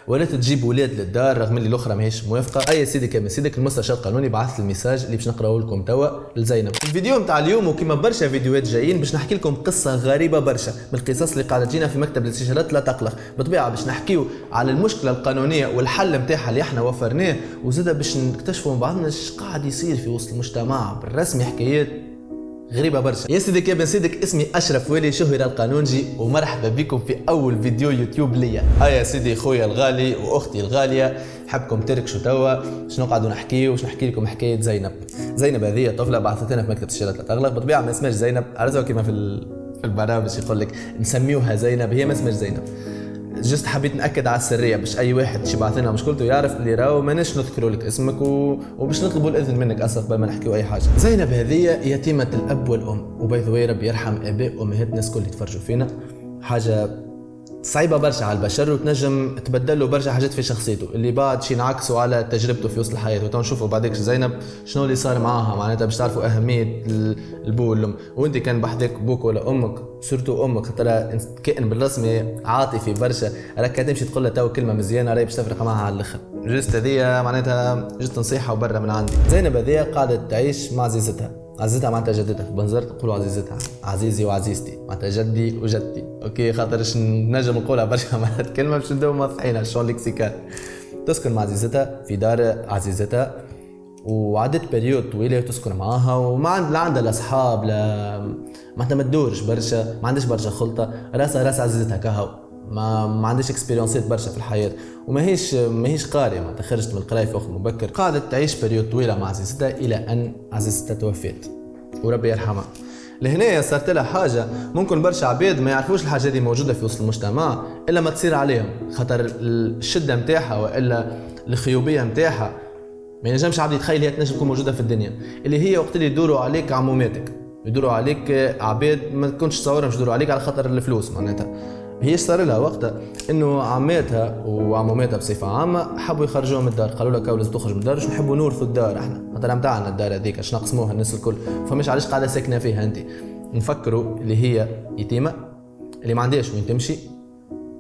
ولا تجيب ولاد للدار رغم اللي الاخرى ماهيش موافقه. اي سيدي كما سيدك المستشار القانوني بعث الميساج اللي باش نقراه لكم توا لزينب. الفيديو نتاع اليوم وكما برشا فيديوهات جايين باش نحكي لكم قصه غريبه برشا من القصص اللي قاعده تجينا في مكتب الاستشارات لا تقلق. بالطبيعه باش نحكيو على المشكله القانونيه والحل نتاعها اللي احنا وفرناه، وزاده باش نكتشفوا من بعضنا ايش قاعد يصير في وسط المجتمع بالرسمي، حكايات غريبة برشا. يا سيدك يا بن سيدك، اسمي أشرف ولي شهر القانونجي، ومرحبا بكم في أول فيديو يوتيوب ليا. يا سيدي خويا الغالي وأختي الغالية، حبكم تركشوا توا شنو قاعدوا نحكيو، وش نحكي لكم حكاية زينب. زينب هذه طفلة بعثت لنا في مكتب الاستشارات لا تقلق. بالطبيعة ما اسمهاش زينب، عرفتوا كيما في البرامج يقول لك نسميوها زينب، هي ما اسمهاش زينب. جست حبيت ناكد على السريه باش اي واحد يبعث لنا مشكلته يعرف اللي راهو ماناش نذكروا لك اسمك وباش نطلبوا الاذن منك اصلا قبل ما نحكيو اي حاجه. زينب هذه يتيمه الاب والام، وباي ذا واي ربي يرحم اباء وامهات الناس الكل اللي يتفرجوا فينا. حاجه صعيبه برشا على البشر وتنجم تبدل له برشا حاجات في شخصيته اللي بعد شي نعكسوا على تجربته في وسط الحياه. وتو نشوفوا بعدك زينب شنو اللي صار معاها، معناتها باش تعرفوا اهميه البو والام. وانت كان بحذاك بوك ولا امك، سورتو امك ترى كائن بالرسمي عاطفي برشا، راك تمشي تقول له تو كلمه مزيانه راهي باش تفرق معها على الاخر. جست هذيا معناتها جست نصيحه وبرا من عندي. زينب هذيا قاعده تعيش مع عزيزتها معناتها جدتها، بنزرت نقولوا عزيزتها، عزيزي وعزيزتي معناتها جدي وجدتي، اوكي خاطرش نجم نقولها برشا معناتها كلمه باش ندوم مصحينا شون ليكسيكال. تسكن مع عزيزتها في دار عزيزتها، وعدت بريود طويله تسكن معاها، وما عندها لا اصحاب لا معناتها ما تدورش برشا، ما عندهاش برشا خلطه، راسها راس عزيزتها كهو، ما عندهاش اكسبيرينسات برشا في الحياه، وماهيش قاريه، ما خرجت من القرايه في وقت مبكر. قعدت تعيش بريود طويله مع عزيزتها الى ان عزيزتها توفات وربي يرحمها. لهنا صارت لها حاجه ممكن برشا عباد ما يعرفوش الحاجه دي موجوده في وسط المجتمع الا ما تصير عليهم، خاطر الشده نتاعها والا الخيوبيه نتاعها ما ينجمش عبد يتخيل هي تنجم تكون موجوده في الدنيا، اللي هي وقت اللي يدوروا عليك عموماتك، يدوروا عليك عباد ما تكونش تصورهم يدوروا عليك على خاطر الفلوس. معناتها هي صار لها وقتها انه عماتها وعموماتها بصفه عامه حبوا يخرجوها من الدار، قالوا لها لازم تخرج من الدار، باش نحبوا نورثوا الدار احنا، خاطر نتاعنا الدار هذيك اش نقسموها الناس الكل، فمش علاش قاعده ساكنه فيها انت. نفكروا اللي هي يتيمه اللي ما عندهاش وين تمشي،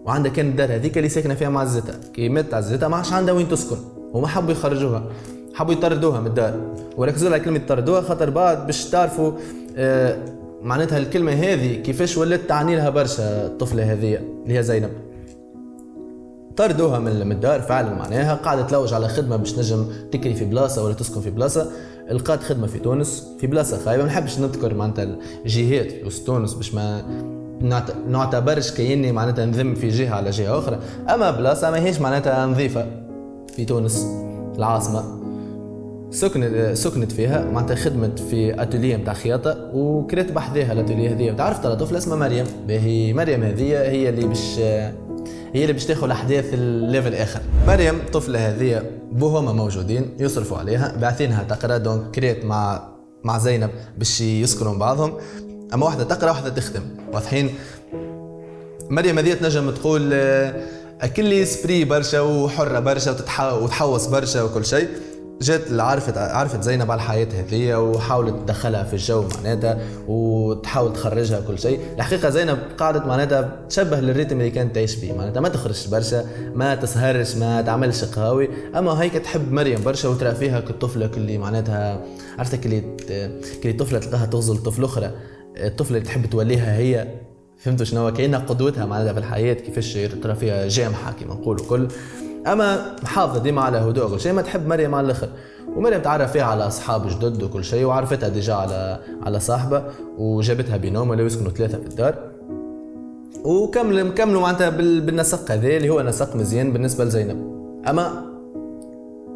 وعندها كان الدار هذيك اللي ساكنه فيها مع عزتها، كي مات عزتها ما عادش عندها وين تسكن، وما حبوا يخرجوها، حبوا يطردوها من الدار. وركزوا على كلمه طردوها خاطر بعد باش تعرفوا معناتها الكلمه هذه كيفاش ولات تعني لها برشا الطفله هذه اللي هي زينب. طردوها من الدار فعلا، معناها قاعده تلوج على خدمه باش نجم تكري في بلاصه ولا تسكن في بلاصه. لقات خدمه في تونس في بلاصه خايبه، ما نحبش نذكر معناتها الجهات في وسط تونس باش ما نعتبرش كأني معناتها نذم في جهه على جهه اخرى، اما بلاصه ما هيش معناتها نظيفه في تونس العاصمه. سكنت فيها معناتها خدمت في اتوليه نتاع خياطه، وكريت بحذاها الاتوليه هذه. تعرفت على طفله اسمها مريم، باهي مريم هذه هي اللي باش تاخذ الاحداث الليفل اخر. مريم طفله هذه بوهما موجودين يصرفوا عليها، باعثينها تقرا، دونك كريت مع زينب باش يسكنوا بعضهم، اما واحده تقرا واحده تخدم واضحين. مريم هذه تنجم تقول اكل سبري برشا وحره برشا وتحوص برشا وكل شيء. جات عرفت زينب على الحياة هذه وحاولت تدخلها في الجو معناتها وتحاول تخرجها كل شيء. الحقيقة زينب قاعدت معناتها تشبه للريتم اللي كانت تعيش فيه، معناتها ما تخرجش برشا، ما تسهرش، ما تعملش قهاوي، اما هيك تحب مريم برشا وترى فيها كالطفلة كلي معناتها عرفتك كلي طفلة تلقاها تغزل طفل اخرى، الطفلة اللي تحب توليها هي، فهمتوا شنو كأنها قدوتها معناتها في الحياة، كيفاش ترى فيها جامحة كما نقولوا كل، اما محافظه ديما على هدوء وكل شيء، ما تحب مريم على الاخر. ومريم تعرف فيها على اصحاب جدد وكل شيء، وعرفتها ديجا على صاحبه، وجابتها بينهم ولا يسكنوا ثلاثه في الدار، وكملوا معناتها بالنسق هذا اللي هو نسق مزيان بالنسبه لزينب. اما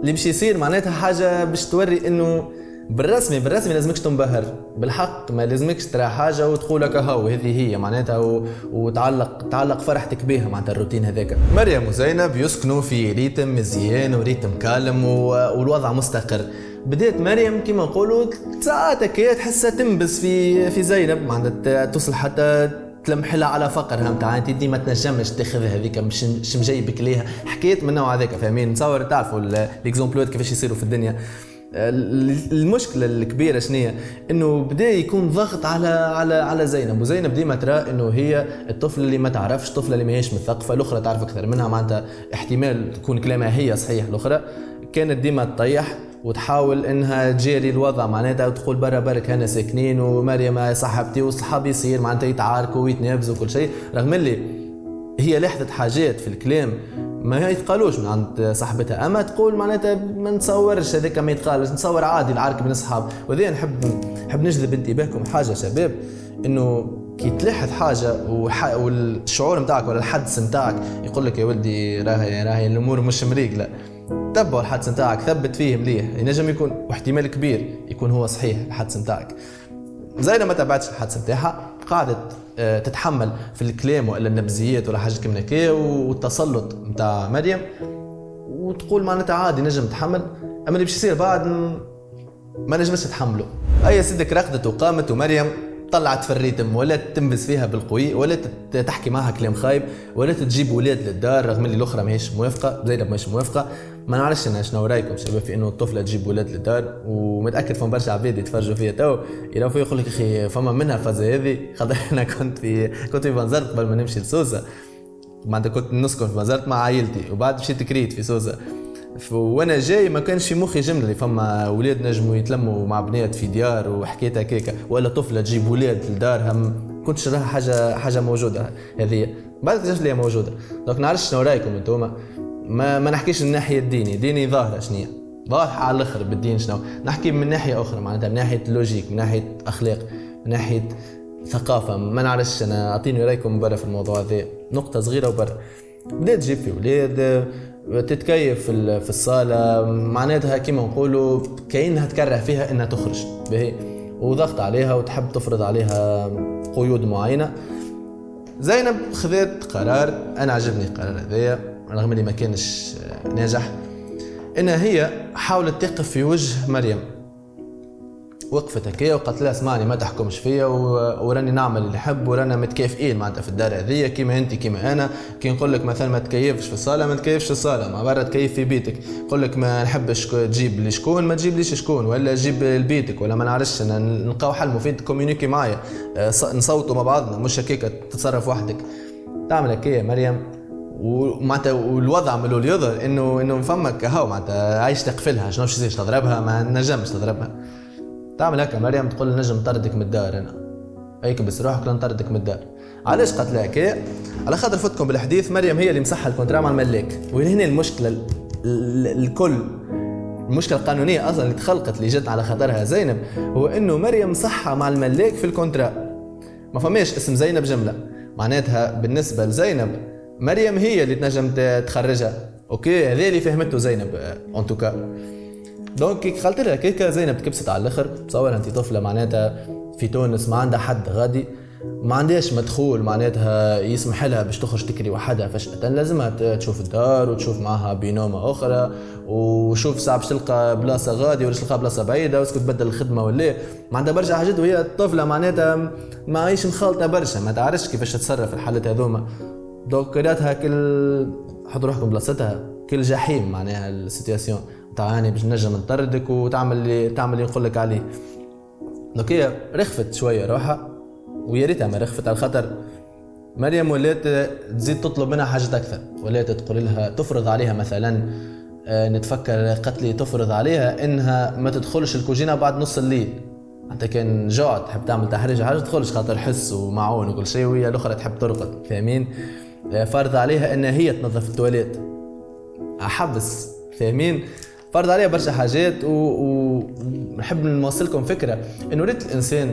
اللي باش يصير معناتها حاجه باش توري انه بالرسمي لازمكش تنبهر بالحق، ما لازمكش ترى حاجه وتقول لك هاو هذه هي معناتها وتعلق فرحتك بها معناتها الروتين هذاك. مريم وزينب يسكنوا في ريتم مزيان وريتم كالم والوضع مستقر. بدات مريم كما نقولوا ساعات هكا تحسها تنبس في زينب، معناتها توصل حتى تلمحلها على فقرها نتاع انت ديما تنجمش تاخذ هذيك مش مجيبك ليها، حكيت من النوع هذاك فاهمين، نتصور تعرفوا ليكزومبلوات كيفاش يصيروا في الدنيا. المشكله الكبيره شنية؟ انه بدا يكون ضغط على زينب، وزينب ديما ترى انه هي الطفله اللي ما تعرفش، الطفله اللي ما هيش مثقفه، الاخرى تعرف اكثر منها، معناتها احتمال تكون كلامها هي صحيح. الاخرى كانت ديما تطيح وتحاول انها تجاري الوضع معناتها، وتقول برا برك هنا ساكنين ومريم صاحبتي والصحاب يصير معناتها يتعاركوا ويتنافسوا وكل شيء، رغم اللي هي لاحظت حاجات في الكلام ما يتقالوش من عند صاحبتها، اما تقول معناتها ما نتصورش هذاك ما يتقالش، نتصور عادي العرك بين اصحاب. وذي نحب نجذب انتباهكم حاجه شباب، انه كي تلاحظ حاجه والشعور نتاعك ولا الحدس نتاعك يقول لك يا ولدي راهي الامور مش مريقله، تبعوا الحدس نتاعك، ثبت فيه مليح، ينجم يكون واحتمال كبير يكون هو صحيح الحدس نتاعك. زينب ما تبعتش الحدس نتاعها، قاعدت تتحمل في الكلام ولا النبذيات ولا حاجه كيما هكا والتسلط نتاع مريم، وتقول معناتها عادي نجم تحمل، اما اللي باش يصير بعد ما نجمش تتحمله. اي سيدك رقدت وقامت، ومريم طلعت في الريتم، ولا تنبس فيها بالقوي، ولا تحكي معها كلام خايب، ولا تجيب ولاد للدار، رغم اللي الاخرى ماهيش موافقه، زينب ماهيش موافقه. ما نعرفش انا شنو رايكم شباب في انه الطفله تجيب ولاد للدار، ومتاكد فما برشا عباد يتفرجوا فيا تو يراو يقول لك اخي فما منها الفازه هذه، خاطر انا كنت في بنزرت قبل ما نمشي لسوسه، معناتها كنت نسكن في بنزرت مع عائلتي، وبعد مشيت كريت في سوسه، وانا جاي ما كانش في مخي جمله اللي فما ولاد نجموا يتلموا مع بنات في ديار وحكيت هكاكا، ولا طفله تجيب ولاد لدارها، كنتش راها حاجه موجوده هذه، بعد اكتشفت لي موجوده. دونك نعرفش شنو رايكم انتوما، ما نحكيش من الناحيه ديني ظاهره شنية واضحه على الاخر بالدين، شنو نحكي من ناحيه اخرى معناتها من ناحيه لوجيك، من ناحيه اخلاق، من ناحيه ثقافه، ما نعرفش انا، اعطيني رايكم برا في الموضوع هذا، نقطه صغيره وبرا. بدات تجيب في ولاد، تتكيف في الصاله، معناتها كيما نقولوا كأنها تكره فيها انها تخرج باهي، وضغط عليها وتحب تفرض عليها قيود معينه. زينب خذت قرار، انا عجبني القرار هذايا رغم اللي ما كانش ناجح، انها هي حاولت تقف في وجه مريم، وقفت هكايا وقالت لها اسمعني ما تحكمش فيا، وراني نعمل اللي نحب، ورانا متكافئين معناتها في الدار هذيا كيما انت كيما انا. كي نقول لك مثلا ما تكيفش في الصاله ما تكيفش في الصاله، مع برا تكيف في بيتك، نقول لك ما نحبش تجيب لي شكون ما تجيبليش شكون، ولا جيب لبيتك، ولا ما نعرفش نلقاو حل مفيد كوميونيكي معايا، نصوتوا مع بعضنا، مش هكاك تتصرف وحدك. تعمل هكايا مريم، ومعناتها والوضع من الاول يظهر انه فمك هاو معناتها عايش تقفلها، شنو باش يصير تضربها؟ ما نجمش تضربها. تعمل هكا مريم، تقول نجم نطردك من الدار، انا هيك بس روحك نطردك من الدار. علاش قالت لها هكا؟ على خاطر فتكم بالحديث، مريم هي اللي مسحها الكونترا مع الملاك، وين هنا المشكله الكل، المشكله القانونيه اصلا اللي تخلقت اللي جت على خاطرها زينب، هو انه مريم صحها مع الملاك في الكونترا، ما فماش اسم زينب جمله، معناتها بالنسبه لزينب مريم هي اللي تنجم تخرجها، اوكي هذا اللي فهمته زينب ان توكا. دونك كي قالت لها كيكا زينب تكبست على الاخر، تصور انت طفله معناتها في تونس ما عندها حد غادي، ما عندهاش مدخول معناتها يسمح لها باش تخرج تكري وحدها فجأة، لازمها تشوف الدار وتشوف معها بينومة أخرى، وشوف ساعة باش تلقى بلاصة غادي ولا تلقى بلاصة بعيدة، واسكت تبدل الخدمة ولا ما عندها برشا حاجات، وهي طفلة معناتها ما عايش مخالطة برشا، ما تعرفش كيفاش تتصرف في الحالات هذوما. دونك كراتها كل حضروا روحكم بلاصتها كل جحيم معناها السيتياسيون تاعني باش نجم نطردك وتعمل اللي نقول لك عليه. دونك هي رخفت شويه روحها، ويا ريتها ما رخفت، على خاطر مريم ولات تزيد تطلب منها حاجات اكثر، ولات تقول لها تفرض عليها مثلا نتفكر قتلي تفرض عليها انها ما تدخلش الكوجينه بعد نص الليل، حتى كان جوعت تحب تعمل تحريج حاجه تدخلش خاطر حس ومعون وكل شيء، وهي الاخرى تحب ترقد فاهمين. فرض عليها انها هي تنظف التواليت، احبس فاهمين. فرض عليها برشا حاجات، ونحب نوصلكم فكره انه ريت الانسان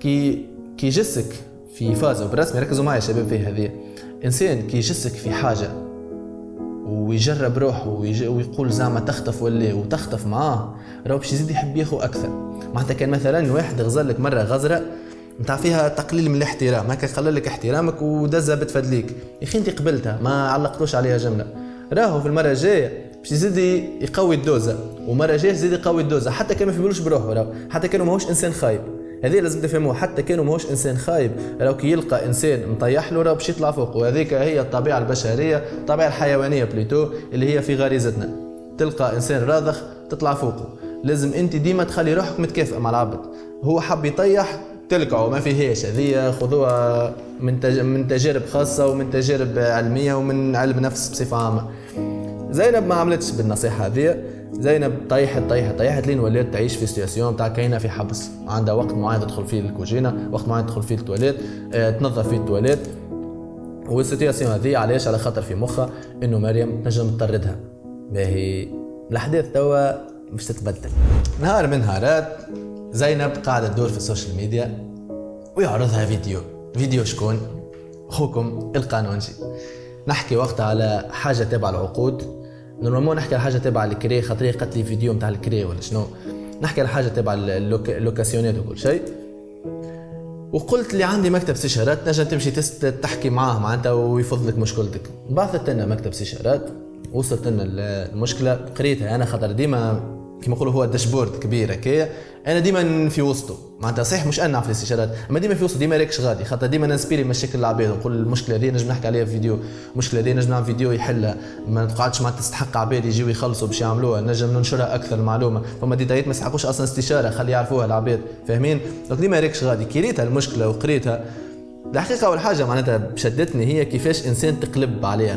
كي يجسك في فازه وبالرسمي، ركزوا معي يا شباب في هذه، انسان كي يجسك في حاجه ويجرب روحه ويقول زعما تخطف ولا وتخطف معاه، راهو باش يزيد يحب ياخو اكثر. معناتها كان مثلا واحد غزر لك مره غزره نتاع فيها تقليل من الاحترام، هكا خلى لك احترامك ودزها بتفدليك، يا اخي انت قبلتها ما علقتوش عليها جمله، راهو في المره الجايه باش يزيد يقوي الدوزه، ومره جايه يزيد يقوي الدوزه، حتى كانوا ما يقولوش بروحه، راهو حتى كانوا ماهوش انسان خايب، هذه لازم تفهموها، حتى كانوا ماهوش انسان خايب، راهو كي يلقى انسان مطيح له راهو باش يطلع فوق، وهذيك هي الطبيعه البشريه، الطبيعه الحيوانيه بليتو اللي هي في غريزتنا، تلقى انسان راضخ تطلع فوقه. لازم انت ديما تخلي روحك متكافئه مع العبد. هو حب يطيح تلقعوا ما فيهاش، هذه خذوها من تجارب خاصه ومن تجارب علميه ومن علم نفس بصفه عامه. زينب ما عملتش بالنصيحه هذه. زينب طيحت لين ولات تعيش في سيتياسيون تاع كاينه في حبس، عندها وقت معين تدخل فيه الكوجينه، وقت معين تدخل فيه التواليت، تنظف فيه التواليت. والسيتياسيون هذه علاش؟ على خاطر في مخها انه مريم تنجم تطردها. باهي الاحداث توا مش تتبدل. نهار من نهارات زينب قاعده تدور في السوشيال ميديا ويعرضها فيديو شكون؟ اخوكم القانونجي. نحكي وقتها على حاجه تابعه العقود. نورمالمون نحكي على حاجه تابعه الكري، خاطر قالت لي فيديو نتاع الكري ولا شنو. نحكي على حاجه تابعه اللوكاسيونات وكل شيء. وقلت اللي عندي مكتب استشارات نجم تمشي تحكي معاه معناتها ويفض لك مشكلتك. بعثت لنا مكتب استشارات، وصلت لنا المشكله، قريتها انا خاطر ديما كما نقولوا هو داشبورد كبير هكايا، انا ديما في وسطه معناتها. صحيح مش انا في الاستشارات، اما ديما في وسطه، ديما راكش غادي، خاطر ديما نسبيري مشاكل العباد، نقول المشكله هذه نجم نحكي عليها في فيديو، المشكله هذه نجم نعمل فيديو يحلها، ما تقعدش معناتها تستحق عباد يجيو يخلصوا باش يعملوها، نجم ننشرها اكثر المعلومه، فما ديتايات ما يستحقوش اصلا استشاره، خلي يعرفوها العباد، فاهمين؟ دونك ديما راكش غادي. كريتها المشكله وقريتها. الحقيقه اول حاجه معناتها شدتني هي كيفاش انسان تقلب عليها،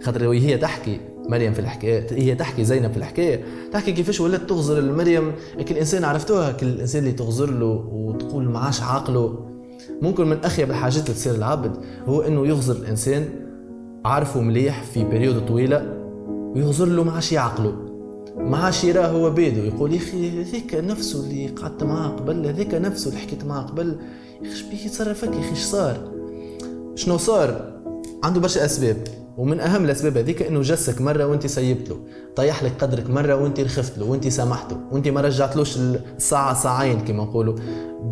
خاطر وهي تحكي مريم في الحكايه، هي تحكي زينب في الحكايه، تحكي كيفاش ولات تغزر المريم. كل انسان عرفتوها، كل الانسان اللي تغزر له وتقول معاش عقله. ممكن من اخيب الحاجات اللي تصير العبد هو انه يغزر الانسان عارفه مليح في بريود طويله، ويغزر له معاش يعقله، معاش يراه هو بيدو، يقول يا اخي هذيك نفسه اللي قعدت معاه قبل، هذيك نفسه اللي حكيت معاه قبل، يا اخي شبيه يتصرف هكا، يا اخي صار شنو صار؟ عنده برشا اسباب، ومن اهم الاسباب هذيك انه جسك مره وانت سيبت له، طيح لك قدرك مره وانت رخفت له وانت سامحته وانت ما رجعتلوش الساعه ساعين كما نقولوا،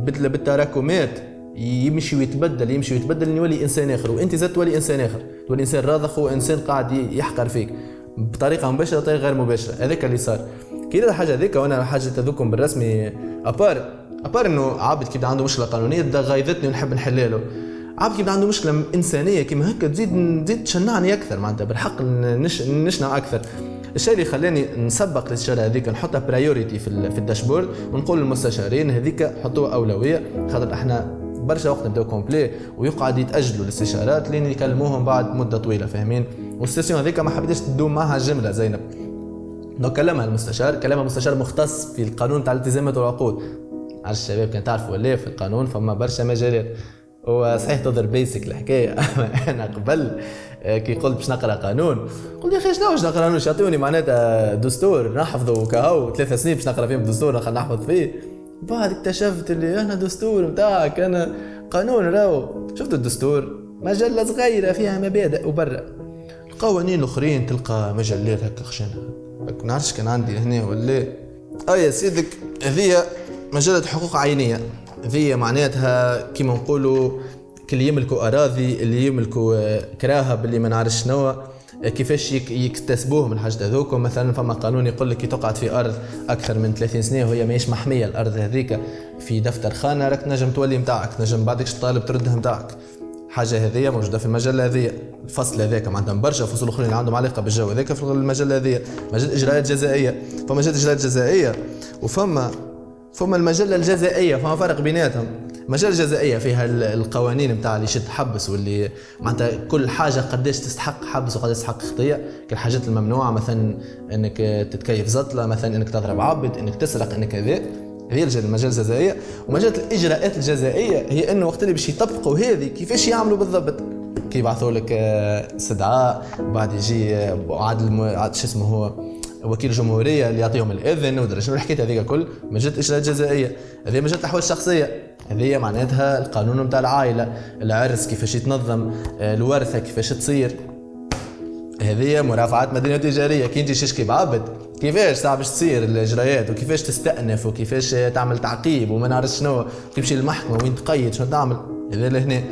بالتراكمات يمشي ويتبدل يولي انسان اخر، وانت زاد تولي انسان اخر، تولي انسان راضخ وانسان قاعد يحقر فيك بطريقه مباشره وطريقه غير مباشره. هذاك اللي صار كي الحاجه هذيك. وانا حاجه تذكم بالرسمي ابار انه عابد كي عنده مشكله قانونيه ده غايظتني ونحب نحلله. عابد كي عنده مشكله انسانيه كيما هكا تزيد تشنعني اكثر معناتها، بالحق نشنع اكثر. الشيء اللي خلاني نسبق الاستشاره هذيك نحطها برايوريتي في الداشبورد، ونقول للمستشارين هذيك حطوها اولويه، خاطر احنا برشا وقت نبداو كومبلي ويقعد يتاجلوا الاستشارات لين يكلموهم بعد مده طويله، فاهمين؟ والسيسيون هذيك ما حبيتش تدوم معها جمله زينب. لو كلمها المستشار مختص في القانون تاع الالتزامات والعقود. على الشباب كان تعرفوا ولا في القانون فما برشا مجالات. هو صحيح تظهر بيسك الحكايه، اما انا قبل كي قلت باش نقرا قانون قلت يا اخي شنو باش نقرا؟ يعطوني معناتها دستور نحفظه كهو 3 سنين باش نقرا فيهم الدستور خلينا نحفظ فيه. بعد اكتشفت اللي انا دستور نتاعك انا قانون راهو. شفت الدستور مجله صغيره فيها مبادئ، وبرا القوانين الاخرين تلقى مجلات هكا خشنه. ما نعرفش كان عندي هنا ولا يا سيدك. هذه مجله حقوق عينيه، هذه معناتها كيما نقولوا اللي يملكوا اراضي، اللي يملكوا كراهب، اللي ما نعرفش شنو كيفاش يكتسبوه من الحاجات هذوك. مثلا فما قانون يقول لك كي تقعد في ارض اكثر من 30 سنه وهي ماهيش محميه الارض هذيك في دفتر خانه، راك نجم تولي نتاعك، نجم بعدكش طالب تردها نتاعك. حاجه هذه موجوده في المجله هذه. الفصل هذاك معناتها برشا فصول اخرين اللي عندهم علاقه بالجو هذاك في المجله هذه. مجله اجراءات جزائيه، فما مجله اجراءات جزائيه وفما المجله الجزائيه، فما فرق بيناتهم. المجله الجزائيه فيها القوانين نتاع اللي يشد حبس، واللي معناتها كل حاجه قداش تستحق حبس وقداش تستحق خطيه. كالحاجات الممنوعه مثلا انك تتكيف زطله، مثلا انك تضرب عبد، انك تسرق، انك كذا. هي المجله الجزائيه. ومجله الاجراءات الجزائيه هي انه وقت اللي باش يطبقوا هذه كيفاش يعملوا بالضبط. كي يبعثوا لك استدعاء، بعد يجي عاد شو اسمه هو وكيل الجمهوريه اللي يعطيهم الاذن ودرجه الحكايه هذيك كل. مجله الاجراءات الجزائيه هذه مجله الاحوال الشخصيه، هذه معناتها القانون نتاع العائله، العرس كيفاش يتنظم، الورثه كيفاش تصير. هذه مرافعات مدنيه وتجاريه. كي انت تشكي بعبد كيفاش صعب باش تصير الاجراءات، وكيفاش تستأنف، وكيفاش تعمل تعقيب وما نعرف شنو، تمشي للمحكمه وين تقيد شنو تعمل. هذا لهنا.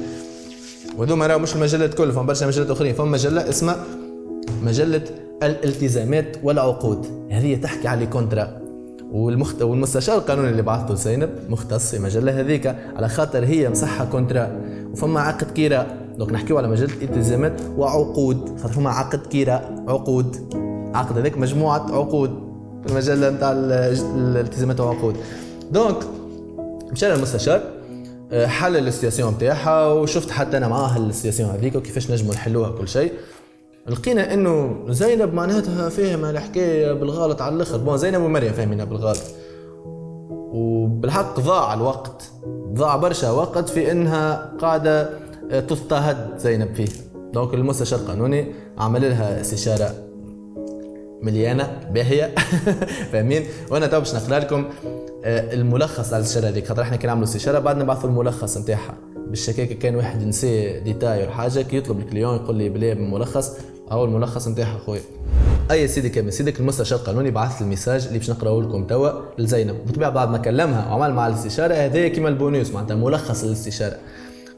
وهذوما راهو مش المجلات كل، فما برشا مجلات اخرين. فما مجله اسمها مجله الالتزامات والعقود، هذه تحكي على كونترا. والمستشار القانوني اللي بعثته لزينب مختص في المجله هذيك على خاطر هي مصحه كونترا. وفما عقد كيراء، دونك نحكيو على مجله الالتزامات وعقود، خاطر فما عقد كيراء عقود. عقد هذاك مجموعه عقود، في المجله نتاع الالتزامات والعقود. دونك مشى للمستشار، حل السياسيون نتاعها، وشفت حتى انا معاها السياسيون هذيك وكيفاش نجموا نحلوها كل شيء. لقينا انه زينب معناتها فاهمه الحكايه بالغلط على الاخر. بون زينب ومريم فاهمينها بالغلط، وبالحق ضاع الوقت، ضاع برشا وقت في انها قاعده تضطهد زينب فيه. دونك المستشار القانوني عمل لها استشاره مليانه باهيه فاهمين. وانا تو باش نقرا لكم الملخص على الاستشاره هذيك، خاطر احنا كي نعملوا استشاره بعد نبعثوا الملخص نتاعها بالشكاكه. كان واحد نسي ديتاي ولا حاجه كي يطلب الكليون يقول لي بلي بالملخص، او الملخص نتاعها خويا. اي سيدي كامل سيدك المستشار القانوني بعث الميساج اللي باش نقراه لكم توا لزينب. بالطبيعه بعد ما كلمها وعمل مع الاستشاره هذايا كيما البونيوس معناتها ملخص الاستشاره.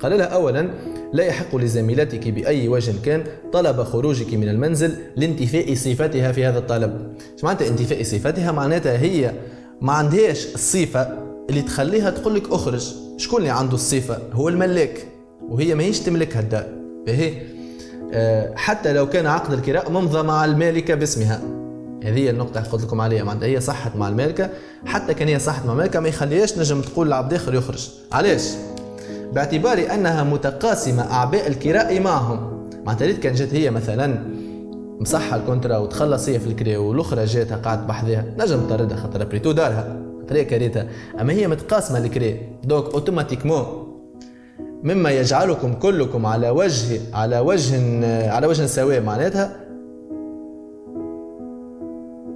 قال لها اولا لا يحق لزميلتك باي وجه كان طلب خروجك من المنزل لانتفاء صفتها في هذا الطلب. ايش معناتها انتفاء صفتها؟ معناتها هي ما عندهاش الصفه اللي تخليها تقول لك اخرج. شكون اللي عنده الصفه؟ هو الملاك، وهي ماهيش تملكها الدار. باهي حتى لو كان عقد الكراء ممضى مع المالكه باسمها. هذه النقطه اللي قلت لكم عليها، معناتها هي صحت مع المالكه، حتى كان هي صحت مع المالكه ما يخليهاش نجم تقول لعبد اخر يخرج. علاش؟ باعتبار انها متقاسمه اعباء الكراء معهم. معناتها كان جات هي مثلا مصحه الكونترا وتخلص هي في الكرا والاخرى جاتها قاعده بحذاها، نجم تطردها خاطر بريتو دارها خاطر كريتها، اما هي متقاسمه الكرا. دونك اوتوماتيكمون مما يجعلكم كلكم على وجه سواء. معناتها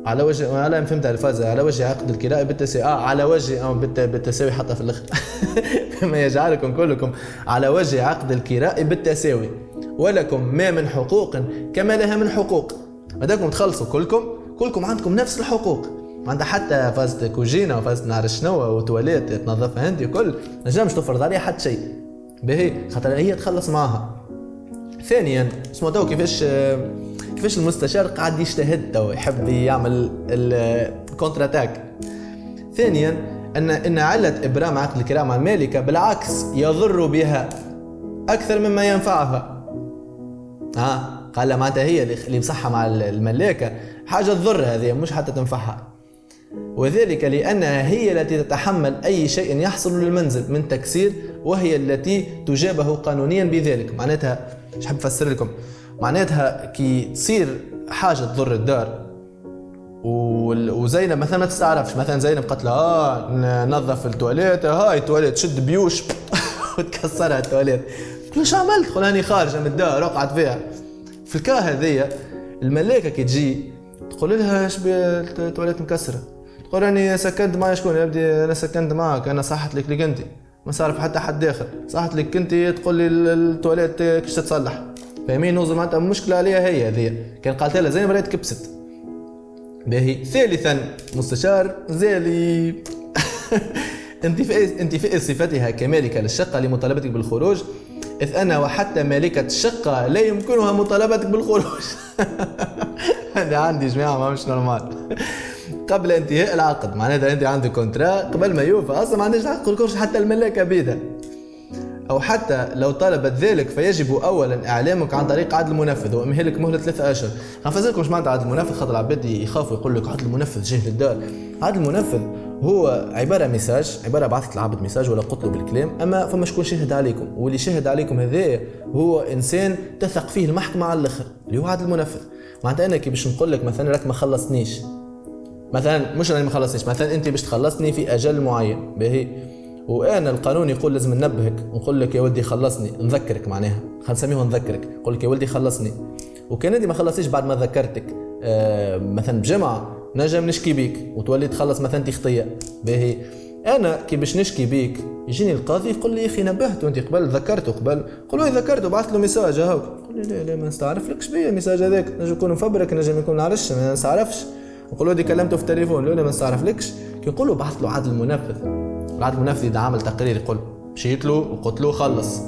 على وجه، على فهمت الفازة، على وجه عقد الكراء بالتساوي، على وجه او بالتساوي حتى في الاخر مما يجعلكم كلكم على وجه عقد الكراء بالتساوي، ولكم ما من حقوق كما لها من حقوق. مادامكم تخلصوا كلكم عندكم نفس الحقوق. عندها حتى فازة كوجينة وفازة نعرف شنو وتواليت تنظفها انت وكل، نجمش تفرض عليها حتى شيء. باهي خاطر هي تخلص معها. ثانيا اسمه تو كيفاش المستشار قاعد يجتهد تو يحب يعمل الكونتراتاك. ثانيا ان علة ابرام عقد الكراء مع المالكة بالعكس يضر بها اكثر مما ينفعها. قال لها معناتها هي اللي مصحة مع الملاكة حاجة تضر هذه مش حتى تنفعها، وذلك لأنها هي التي تتحمل أي شيء يحصل للمنزل من تكسير، وهي التي تجابه قانونيا بذلك. معناتها مش حاب أفسر لكم، معناتها كي تصير حاجة تضر الدار وزينب مثلا ما تستعرفش، مثلا زينب قالت لها نظف التواليت، هاي التواليت تشد بيوش وتكسرها التواليت، تقول شو عملت؟ تقول أنا خارجة من الدار وقعت فيها. في الكاه هذية الملاكة كي تجي تقول لها ايش التواليت مكسرة، تقول راني سكنت معي شكون يا ابدي، انا سكنت معك، انا صحت لك لك انت، ما صارف حتى حد داخل، صحت لك انت تقول لي التواليت كيش تتصلح. فاهمين؟ نوصل معناتها مشكله عليها هي هذه. كان قالت لها زي ما ريت كبست. باهي. ثالثا مستشار زالي انتفاء صفتها كمالكه للشقه لمطالبتك بالخروج، إذ أنا وحتى مالكة الشقة لا يمكنها مطالبتك بالخروج. أنا عندي جماعة ما مش نورمال. قبل انتهاء العقد، معناتها أنت عندك كونترا قبل ما يوفى أصلا ما عندش حق الخروج حتى الملاكة بيدها، أو حتى لو طلبت ذلك فيجب أولا إعلامك عن طريق عدل المنفذ وإمهالك مهلة 3 أشهر. غنفسرلكم اش معناتها عدل المنفذ، خاطر العباد يخافوا يقول لك عدل المنفذ جهة الدار. عدل المنفذ هو عبارة ميساج، عبارة بعثت العبد ميساج ولا قتلوا بالكلام، أما فما شكون شهد عليكم، واللي شهد عليكم هذا هو إنسان تثق فيه المحكمة على الآخر اللي هو عدل المنفذ. معناتها أنا كي باش نقول لك مثلا راك ما خلصتنيش، مثلا مش راني ما خلصتنيش، مثلا أنت باش تخلصني في أجل معين، باهي، وانا القانون يقول لازم ننبهك ونقول لك يا ولدي خلصني، نذكرك، معناها خلينا نسميه نذكرك، نقول لك يا ولدي خلصني، وكان انت ما خلصتيش بعد ما ذكرتك مثلا بجمعه نجم نشكي بيك وتولي تخلص مثلا انت خطيه. باهي انا كي باش نشكي بيك يجيني القاضي يقول لي يا اخي نبهت وانت قبل ذكرته، قبل قول له ذكرته بعث له ميساج هاك، قول لي لا ما نستعرفلكش بيا الميساج هذاك، نجم يكون مفبرك نجم يكون نعرفش ما نستعرفش، نقول له دي كلمته في التليفون لا ما نستعرفلكش. كي نقول له بعث له عدل المنفذ، العدل المنفذ ده عمل تقرير يقول مشيت له وقلت له خلص،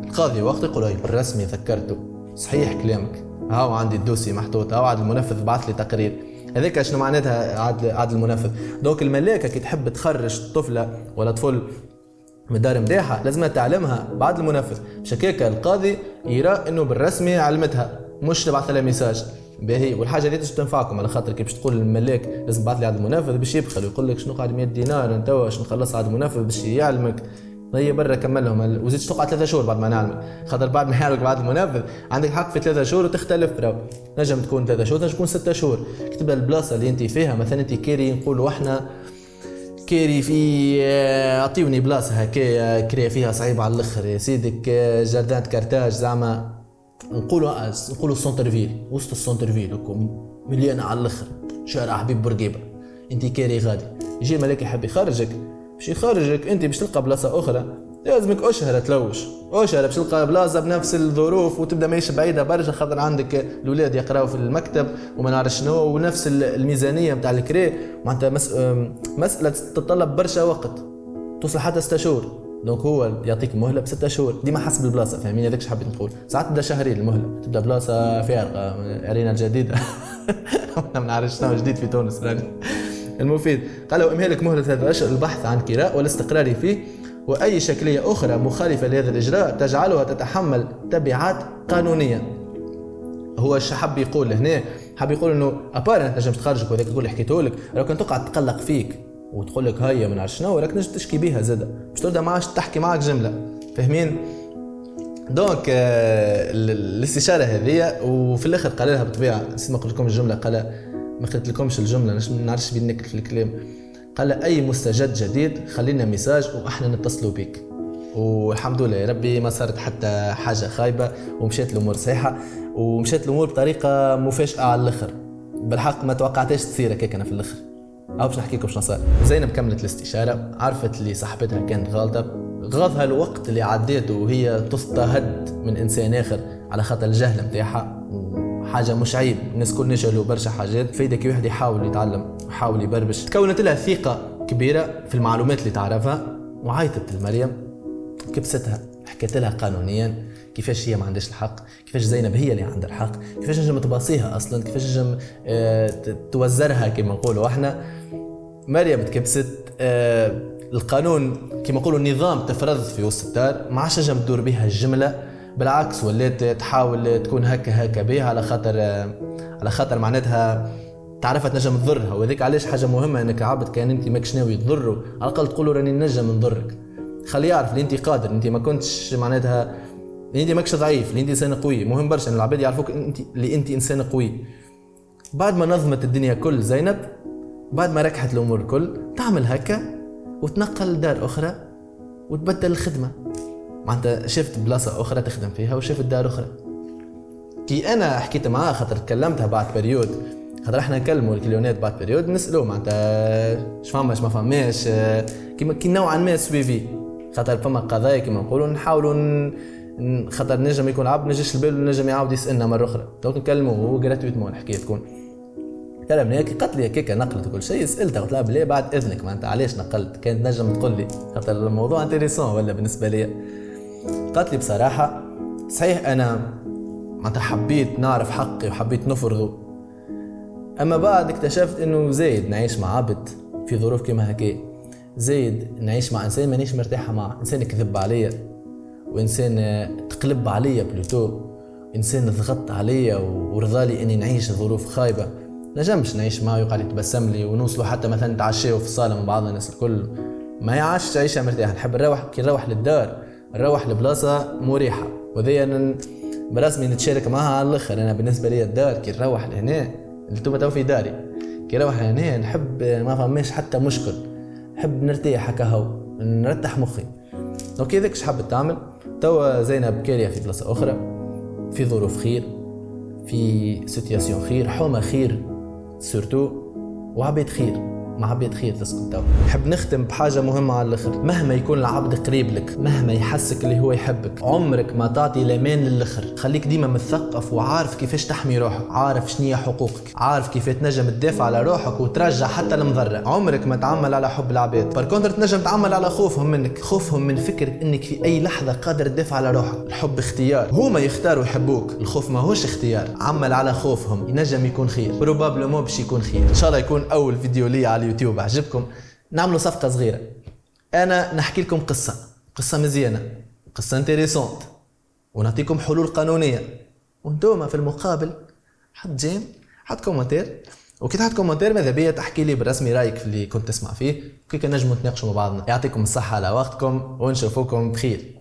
القاضي وقت يقول هاي بالرسمي ذكرته صحيح كلامك، هاو عندي الدوسي محطوط، هاو عدل المنفذ بعث لي تقرير. هذاك شنو معناتها عدل المنفذ. دونك الملاكه كي تحب تخرج طفله ولا طفل من الدار مداحه لازم تعلمها بعد المنفذ، مش هكاك القاضي يرى انه بالرسمي علمتها مش تبعث لها ميساج. باهي. والحاجه اللي تنفعكم على خاطر كي باش تقول للملاك لازم تبعث لي عند المنفذ باش يبخل ويقول لك شنو قاعد 100 دينار انت باش نخلص عند المنفذ باش يعلمك. هي برا كملهم وزيد تقعد 3 شهور بعد ما نعلمك، خاطر بعد ما يعلمك بعد المنفذ عندك حق في 3 شهور وتختلف. راهو نجم تكون 3 شهور نجم تكون 6 شهور. كتب البلاصه اللي انت فيها، مثلا انت كيري نقولوا احنا كيري في اعطيوني بلاصه هكا كري فيها صعيبه على الاخر يا سيدك، جاردان كارتاج زعما نقولوا سونتر فيل، وسط السونتر فيل مليانه على الاخر، شارع حبيب بورقيبه. انت كيري غادي يجي الملاك يحب يخرجك باش يخرجك، انت باش تلقى بلاصه اخرى لازمك اشهر تلوش اشهر باش تلقى بلاصه بنفس الظروف وتبدا ماهيش بعيده برشا، خاطر عندك الاولاد يقراو في المكتب وما نعرف شنو، ونفس الميزانيه نتاع الكري معناتها مساله تتطلب برشا وقت توصل حتى 6 شهور. دونك هو يعطيك مهله ب6 شهور ديما حسب البلاصه، فاهمين؟ هذاك اش حبيت نقول. ساعات تبدا شهرين المهله، تبدا بلاصه فارغه ارينا جديده ما نعرف شنو جديد في تونس راني. المفيد قالوا امهالك مهله 3 اشهر البحث عن كراء والاستقرار فيه واي شكليه اخرى مخالفه لهذا الاجراء تجعلها تتحمل تبعات قانونيه. هو ايش حب يقول هنا؟ حب يقول انه ابار انت نجم تخرجك وهذاك تقول حكيته لك، لو كنت تقعد تقلق فيك وتقول لك هيا ما نعرف شنو، راك نجم تشكي بيها زاده باش تبدا معاش تحكي معك جمله، فاهمين؟ دونك الاستشاره هذه. وفي الاخر قال لها بالطبيعه ما قلت لكم الجمله، قال ما قلت لكمش الجمله ما نعرفش بينك في الكلام، قال اي مستجد جديد خلينا ميساج واحنا نتصلوا بك. والحمد لله يا ربي ما صارت حتى حاجه خايبه ومشيت الامور صحيحه ومشيت الامور بطريقه مفاجاه على الاخر. بالحق ما توقعتش تصير هكاك انا في الاخر. او باش نحكي لكم شنو صار. زينب كملت الاستشاره، عرفت اللي صاحبتها كانت غلطه، غاضها الوقت اللي عديته وهي تضطهد من انسان اخر على خاطر الجهل نتاعها، وحاجه مش عيب. الناس كل نجهلوا برشا حاجات، فايدة كي واحد يحاول يتعلم ويحاول يبربش. تكونت لها ثقه كبيره في المعلومات اللي تعرفها، وعيطت لمريم كبستها، حكيت لها قانونيا كيفاش هي ما عندهاش الحق، كيفاش زينب هي اللي عندها الحق، كيفاش نجم تباصيها اصلا، كيفاش نجم توزرها كما نقولوا احنا. مريم تكبست. القانون كما نقولوا النظام تفرض في وسط الدار، ما عادش نجم تدور بها الجمله، بالعكس ولات تحاول تكون هكا بها على خاطر معناتها تعرفت نجم تضرها. وذيك علاش حاجه مهمه انك عبد كان انت ماكش ناوي تضره، على الاقل تقول له راني نجم نضرك، خليه يعرف اللي انت قادر، انت ما كنتش معناتها اللي انت ماكش ضعيف، اللي انت انسان قوي. مهم برشا ان العباد يعرفوك انت انسان قوي. بعد ما نظمت الدنيا كل زينب، بعد ما ركحت الامور الكل، تعمل هكا وتنقل لدار اخرى وتبدل الخدمه، معناتها شفت بلاصه اخرى تخدم فيها وشفت دار اخرى. كي انا حكيت معاه خاطر تكلمتها بعد بريود، خاطر احنا نكلموا الكليونات بعد بريود نسالوه معناتها اش فماش ما فماش، كي نوعا ما سويفي، خاطر فما قضايا كيما نقولوا نحاولوا خاطر نجم يكون عبد نجيش البال نجم يعاود يسالنا مره اخرى. دونك نكلموه هو جراتويتمون الحكايه تكون كلامنا هيك. قالت لي هكاك نقلت وكل شيء، سالتها قلت لها بلي بعد اذنك معناتها علاش نقلت، كانت نجم تقول لي خاطر الموضوع انتريسون ولا بالنسبه لي. قالت لي بصراحه صحيح انا معناتها حبيت نعرف حقي وحبيت نفرضه، اما بعد اكتشفت انه زايد نعيش مع عبد في ظروف كما هكا، زايد نعيش مع انسان مانيش مرتاحه معه، انسان كذب عليا وانسان تقلب عليا بلوتو، انسان ضغط عليا ورضالي اني نعيش ظروف خايبه، نجمش نعيش معه ويقعد يتبسم لي ونوصلوا حتى مثلا نتعشاو في الصاله مع بعضنا الناس الكل. ما يعيش عيشه مرتاحه، نحب نروح كي نروح للدار نروح لبلاصه مريحه، وذي برسمي نتشارك معها على الاخر. انا بالنسبه لي الدار كي نروح لهنا اللي تو في داري، كي نروح لهنا نحب ما فماش حتى مشكل، نحب نرتاح هكا هو نرتاح مخي. دونك هذاك اش حبت تعمل. توا زينب كاريه في بلاصه اخرى، في ظروف خير، في سيتياسيون خير، حومه خير سورتو، وعبيد خير مع عبيد خير تسكن. توا نحب نختم بحاجه مهمه على الاخر، مهما يكون العبد قريب لك، مهما يحسك اللي هو يحبك، عمرك ما تعطي الامان للاخر. خليك ديما مثقف وعارف كيفاش تحمي روحك، عارف شنية حقوقك، عارف كيف تنجم تدافع على روحك وترجع حتى المضره. عمرك ما تعمل على حب العباد، بالكونتر تنجم تعمل على خوفهم منك، خوفهم من فكره انك في اي لحظه قادر تدافع على روحك. الحب اختيار، هما يختاروا يحبوك، الخوف ماهوش اختيار. عمل على خوفهم، ينجم يكون خير، بروبابلومون باش يكون خير. ان شاء الله يكون اول فيديو لي على اليوتيوب عجبكم. نعملوا صفقة صغيرة، أنا نحكي لكم قصة مزيانة، قصة انتريسونت، ونعطيكم حلول قانونية، وانتوما في المقابل حط جيم، حط كومنتير، وكي تحط كومنتير ماذا بيا تحكي لي بالرسمي رايك في اللي كنت تسمع فيه، وكي كان نجموا نتناقشوا مع بعضنا. يعطيكم الصحه على وقتكم ونشوفوكم بخير.